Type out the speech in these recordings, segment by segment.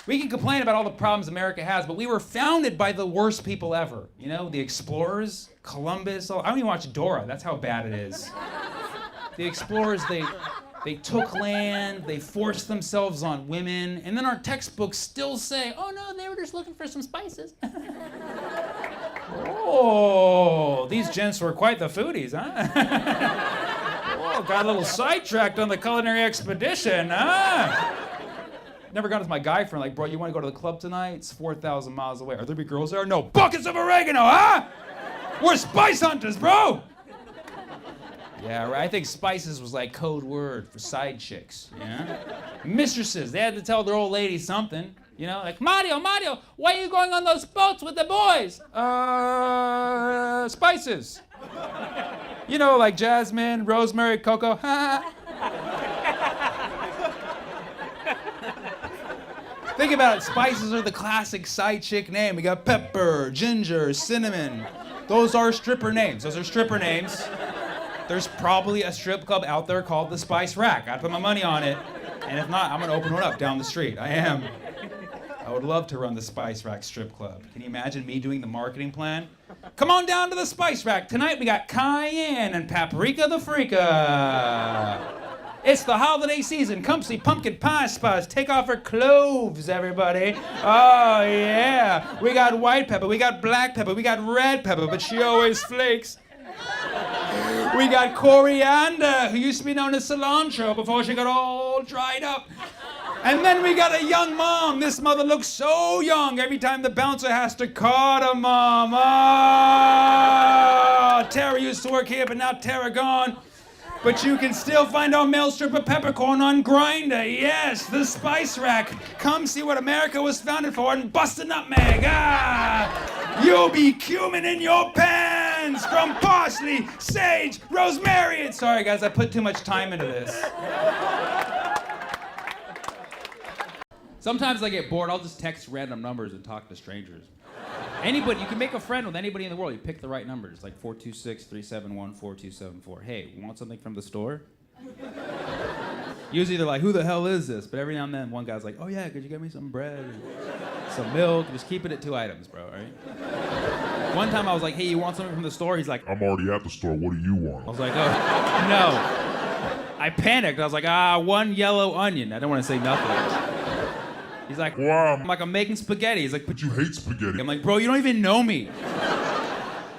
We can complain about all the problems America has, but we were founded by the worst people ever. You know, the explorers, Columbus. I don't even watch Dora. That's how bad it is. The explorers, they took land, they forced themselves on women, and then our textbooks still say, oh no, they were just looking for some spices. Oh, these gents were quite the foodies, huh? Oh, got a little sidetracked on the culinary expedition, huh? Never got with my guy friend, like, bro, you want to go to the club tonight? It's 4,000 miles away. Are there be girls there? No, buckets of oregano, huh? We're spice hunters, bro! Yeah, right. I think spices was like code word for side chicks, you know? Mistresses, they had to tell their old lady something, you know? Like, Mario, why are you going on those boats with the boys? Spices. You know, like jasmine, rosemary, cocoa, ha. Think about it, spices are the classic side chick name. We got pepper, ginger, cinnamon. Those are stripper names. There's probably a strip club out there called the Spice Rack. I'd put my money on it. And if not, I'm gonna open one up down the street. I am. I would love to run the Spice Rack strip club. Can you imagine me doing the marketing plan? Come on down to the Spice Rack. Tonight we got cayenne and paprika the freaka. It's the holiday season. Come see pumpkin pie spice. Take off her cloves, everybody. Oh, yeah. We got white pepper, we got black pepper, we got red pepper, but she always flakes. We got coriander, who used to be known as cilantro before she got all dried up. And then we got a young mom. This mother looks so young every time the bouncer has to call her mom. Oh, Tara used to work here, but now Tara gone. But you can still find our male stripper peppercorn on Grindr. Yes, the Spice Rack. Come see what America was founded for and bust a nutmeg. Ah, you'll be cumin in your pants from parsley, sage, rosemary. Sorry guys, I put too much time into this. Sometimes I get bored, I'll just text random numbers and talk to strangers. Anybody, you can make a friend with anybody in the world. You pick the right numbers, like 426-371-4274. Hey, want something from the store? Usually they're like, who the hell is this? But every now and then one guy's like, oh yeah, could you get me some bread, some milk? Just keep it at 2 items, bro, all right? One time I was like, hey, you want something from the store? He's like, I'm already at the store, what do you want? I was like, oh, no. I panicked, I was like, 1 yellow onion. I don't want to say nothing. He's like, wow. I'm like, I'm making spaghetti. He's like, but you hate spaghetti. I'm like, bro, you don't even know me.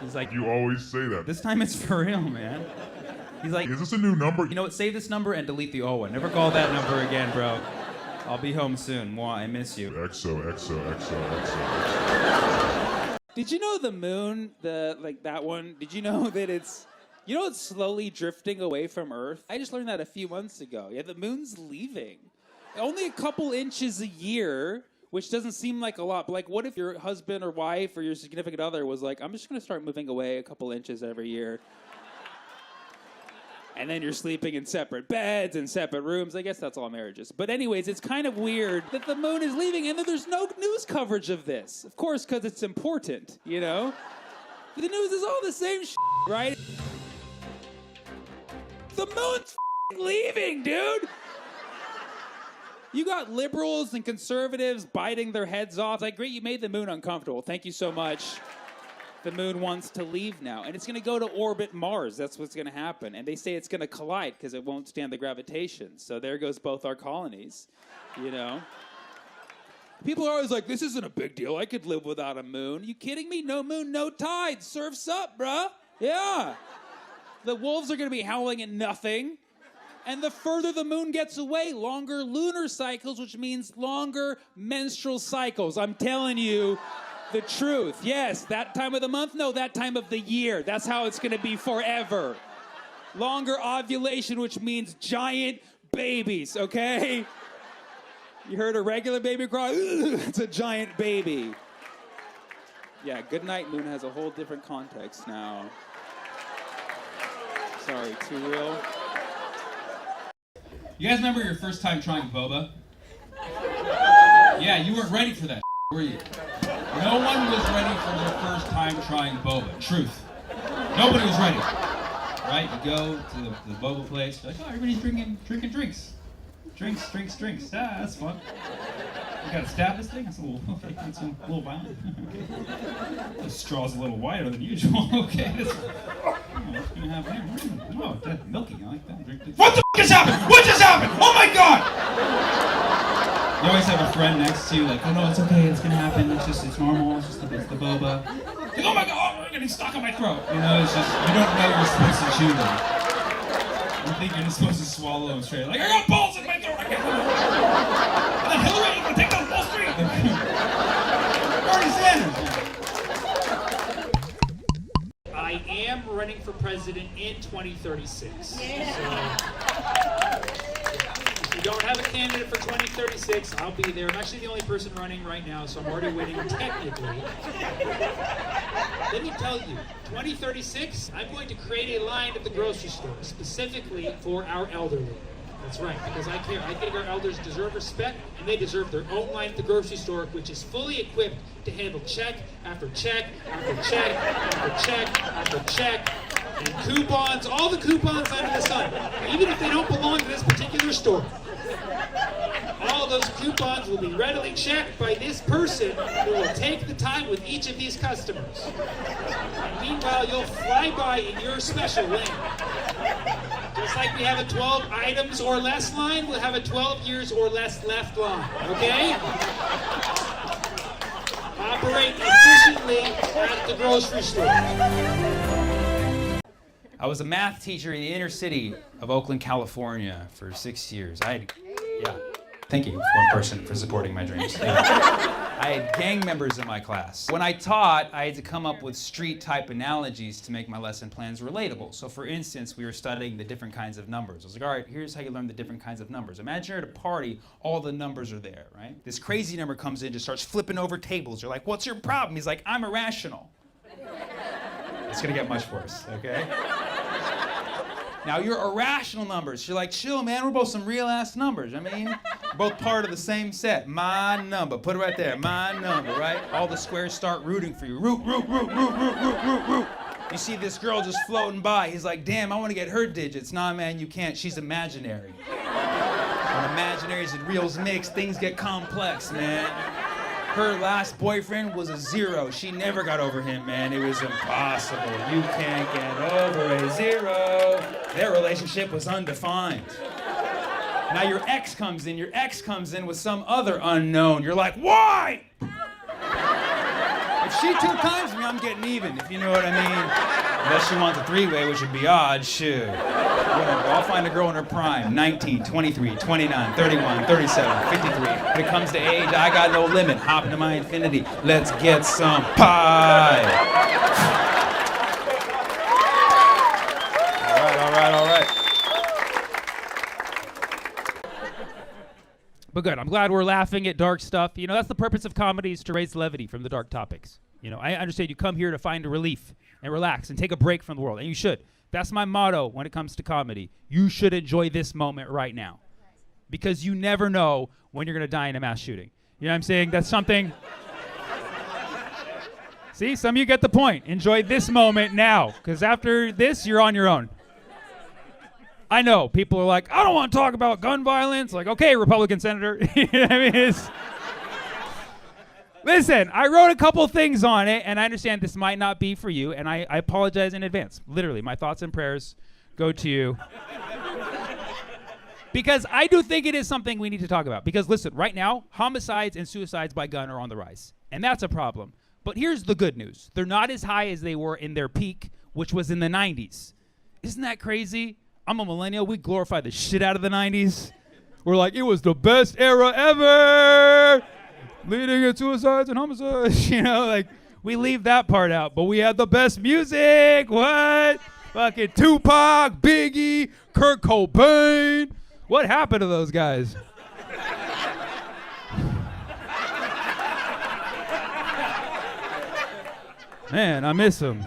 He's like, you always say that. This time it's for real, man. He's like, is this a new number? You know what, save this number and delete the old one. Never call that number again, bro. I'll be home soon. Mwah, I miss you. XO. Did you know the moon, that one, did you know that it's slowly drifting away from Earth? I just learned that a few months ago. Yeah, the moon's leaving. Only a couple inches a year, which doesn't seem like a lot, but like what if your husband or wife or your significant other was like, I'm just gonna start moving away a couple inches every year. And then you're sleeping in separate beds and separate rooms. I guess that's all marriage is. But anyways, it's kind of weird that the moon is leaving and that there's no news coverage of this. Of course, because it's important, you know? The news is all the same shit, right? The moon's leaving, dude! You got liberals and conservatives biting their heads off. Like, great, you made the moon uncomfortable. Thank you so much. The moon wants to leave now. And it's going to go to orbit Mars. That's what's going to happen. And they say it's going to collide because it won't stand the gravitation. So there goes both our colonies, you know? People are always like, this isn't a big deal. I could live without a moon. You kidding me? No moon, no tide. Surf's up, bruh. Yeah. The wolves are going to be howling at nothing. And the further the moon gets away, longer lunar cycles, which means longer menstrual cycles. I'm telling you the truth. Yes, that time of the month? No, that time of the year. That's how it's gonna be forever. Longer ovulation, which means giant babies, okay? You heard a regular baby cry? It's a giant baby. Yeah, good night, moon has a whole different context now. Sorry, too real. You guys remember your first time trying boba? Yeah, you weren't ready for that, were you? No one was ready for their first time trying boba. Truth. Nobody was ready. Right? You go to the boba place, you're like, oh, everybody's drinking drinks. Drinks. Ah, that's fun. I gotta stab this thing? That's a little, okay, that's a little violent. Okay. The straw's a little wider than usual. Okay, what's gonna happen here? Oh, that's milky, I like that. Drink this. What the f just happened? What just happened? Oh my God! You always have a friend next to you, like, oh no, it's okay, it's gonna happen, it's normal, it's the boba. Like, oh my God, oh, I'm getting stuck in my throat. You know, it's just, you don't know you're supposed to chew them. You think you're just supposed to swallow them straight. Like, I got balls in my throat, I can't. And then Hillary, you can take down Wall Street. Bernie Sanders. I am running for president in 2036. Yeah. So, if you don't have a candidate for 2036, I'll be there. I'm actually the only person running right now, so I'm already winning technically. Let me tell you, 2036, I'm going to create a line at the grocery store specifically for our elderly. That's right, because I care. I think our elders deserve respect, and they deserve their own line at the grocery store, which is fully equipped to handle check after check after check after check after check, and coupons, all the coupons under the sun, even if they don't belong to this particular store. All those coupons will be readily checked by this person who will take the time with each of these customers. And meanwhile, you'll fly by in your special lane. Just like we have a 12 items or less line, we'll have a 12 years or less left line, okay? Operate efficiently at the grocery store. I was a math teacher in the inner city of Oakland, California for 6 years. Thank you, one person, for supporting my dreams. I had gang members in my class. When I taught, I had to come up with street-type analogies to make my lesson plans relatable. So for instance, we were studying the different kinds of numbers. I was like, all right, here's how you learn the different kinds of numbers. Imagine you're at a party, all the numbers are there, right? This crazy number comes in, just starts flipping over tables. You're like, what's your problem? He's like, I'm irrational. It's gonna get much worse, okay? Now, your irrational numbers, you're like, chill, man, we're both some real-ass numbers. I mean, we're both part of the same set. My number, put it right there, my number, right? All the squares start rooting for you. Root, root, root, root, root, root, root, root. You see this girl just floating by. He's like, damn, I want to get her digits. Nah, man, you can't. She's imaginary. When imaginaries and reals mix, things get complex, man. Her last boyfriend was a 0. She never got over him, man. It was impossible. You can't get over a 0. Their relationship was undefined. Now your ex comes in. Your ex comes in with some other unknown. You're like, why? If she 2 times me, I'm getting even, if you know what I mean. Unless she wants a 3-way, which would be odd, shoot. Whatever, I'll find a girl in her prime, 19, 23, 29, 31, 37, 53. When it comes to age, I got no limit. Hop into my infinity. Let's get some pie. All right. But good, I'm glad we're laughing at dark stuff. You know, that's the purpose of comedy, is to raise levity from the dark topics. You know, I understand you come here to find a relief and relax and take a break from the world, and you should. That's my motto when it comes to comedy. You should enjoy this moment right now, because you never know when you're going to die in a mass shooting. You know what I'm saying? That's something. See, some of you get the point. Enjoy this moment now, because after this, you're on your own. I know, people are like, I don't want to talk about gun violence. Like, okay, Republican senator. You know what I mean? Listen, I wrote a couple things on it, and I understand this might not be for you, and I apologize in advance. Literally, my thoughts and prayers go to you. Because I do think it is something we need to talk about. Because listen, right now, homicides and suicides by gun are on the rise, and that's a problem. But here's the good news. They're not as high as they were in their peak, which was in the 90s. Isn't that crazy? I'm a millennial. We glorify the shit out of the 90s. We're like, it was the best era ever, leading to suicides and homicides. You know, like, we leave that part out, but we had the best music. What? Fucking Tupac, Biggie, Kurt Cobain. What happened to those guys? Man, I miss them.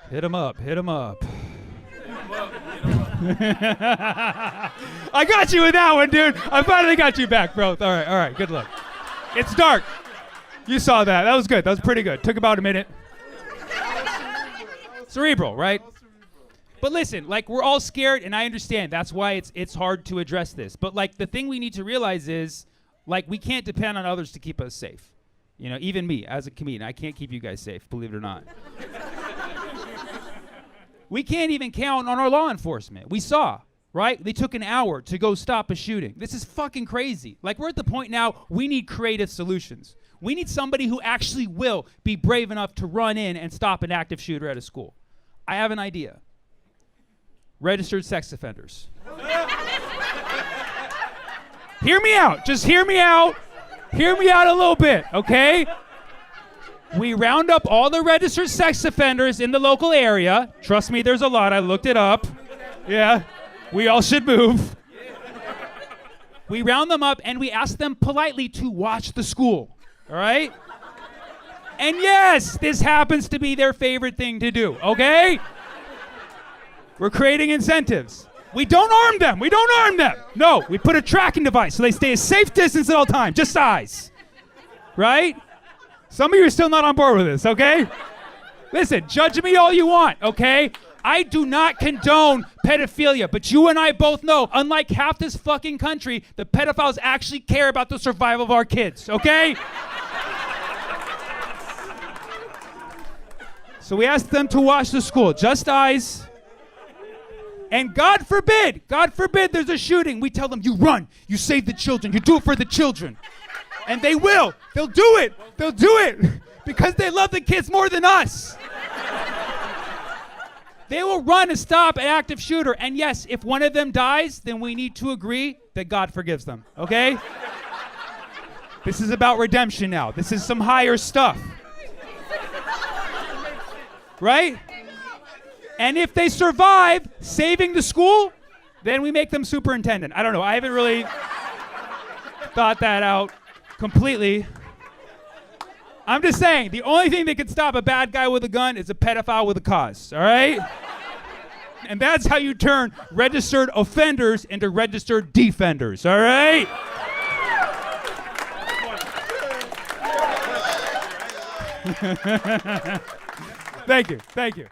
Hit him up. I got you with that one, dude. I finally got you back, bro. All right, good luck. It's dark. You saw that. That was good. That was pretty good. Took about a minute. Cerebral, right? But listen, like, we're all scared, and I understand. That's why it's hard to address this. But, like, the thing we need to realize is, like, we can't depend on others to keep us safe. You know, even me, as a comedian, I can't keep you guys safe, believe it or not. We can't even count on our law enforcement. We saw, right? They took an hour to go stop a shooting. This is fucking crazy. Like, we're at the point now, we need creative solutions. We need somebody who actually will be brave enough to run in and stop an active shooter at a school. I have an idea. Registered sex offenders. Hear me out. Just hear me out. Hear me out a little bit, okay? We round up all the registered sex offenders in the local area. Trust me, there's a lot. I looked it up. Yeah, we all should move. We round them up and we ask them politely to watch the school, all right? And yes, this happens to be their favorite thing to do, okay? We're creating incentives. We don't arm them. We don't arm them. No, we put a tracking device so they stay a safe distance at all times, just eyes, right? Some of you are still not on board with this, okay? Listen, judge me all you want, okay? I do not condone pedophilia, but you and I both know, unlike half this fucking country, the pedophiles actually care about the survival of our kids, okay? So we asked them to watch the school, just eyes. And God forbid there's a shooting. We tell them, you run, you save the children, you do it for the children. And they will. They'll do it. They'll do it because they love the kids more than us. They will run to stop an active shooter. And yes, if one of them dies, then we need to agree that God forgives them, okay? This is about redemption now. This is some higher stuff. Right? And if they survive saving the school, then we make them superintendent. I don't know. I haven't really thought that out completely. I'm just saying, the only thing that can stop a bad guy with a gun is a pedophile with a cause, all right? And that's how you turn registered offenders into registered defenders, all right? Thank you.